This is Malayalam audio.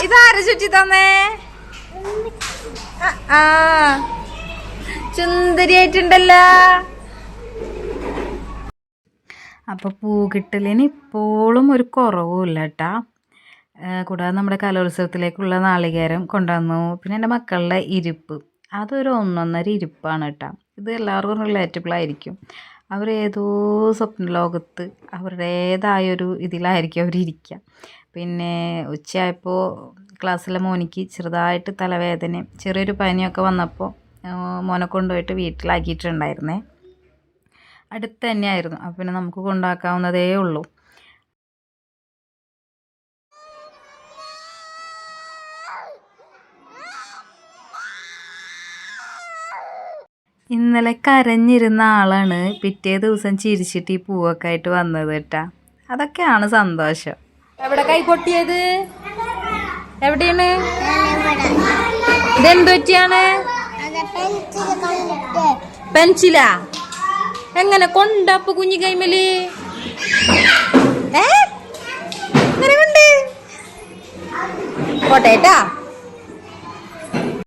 ഇതാര ചുറ്റി തന്നേ? ആ സുന്ദരിയായിട്ടുണ്ടല്ലോ. അപ്പോൾ പൂ കിട്ടലിന് ഇപ്പോഴും ഒരു കുറവുമില്ല കേട്ടാ. കൂടാതെ നമ്മുടെ കലോത്സവത്തിലേക്കുള്ള നാളികേരം കൊണ്ടുവന്നു. പിന്നെ എൻ്റെ മക്കളുടെ ഇരിപ്പ്, അതൊരു ഒന്നൊന്നര ഇരിപ്പാണ് കേട്ടോ. ഇത് എല്ലാവർക്കും റിലേറ്റബിൾ ആയിരിക്കും. അവരേതോ സ്വപ്ന ലോകത്ത് അവരുടേതായൊരു ഇതിലായിരിക്കും അവരിയ്ക്കുക. പിന്നെ ഉച്ചയായപ്പോൾ ക്ലാസ്സിലെ മോനിക്ക് ചെറുതായിട്ട് തലവേദനയും ചെറിയൊരു പനിയൊക്കെ വന്നപ്പോൾ മോനെ കൊണ്ടുപോയിട്ട് വീട്ടിലാക്കിയിട്ടുണ്ടായിരുന്നേ. അടുത്ത് തന്നെയായിരുന്നു. അപ്പോൾ പിന്നെ നമുക്ക് കൊണ്ടാക്കാവുന്നതേ ഉള്ളൂ. ഇന്നലെ കരഞ്ഞിരുന്ന ആളാണ് പിറ്റേ ദിവസം ചിരിച്ചിട്ട് ഈ പൂവൊക്കെ ആയിട്ട് വന്നത് കേട്ടാ. അതൊക്കെയാണ് സന്തോഷം. എവിടെ കൈ പൊട്ടിയത്? എവിടെയാണ്? ഇതെന്ത് പറ്റിയാണ്? പെൻസിലാ? എങ്ങനെ കൊണ്ടപ്പോ കുഞ്ഞി കൈമല്? എങ്ങനെ കൊണ്ട്? പോട്ടേട്ടാ.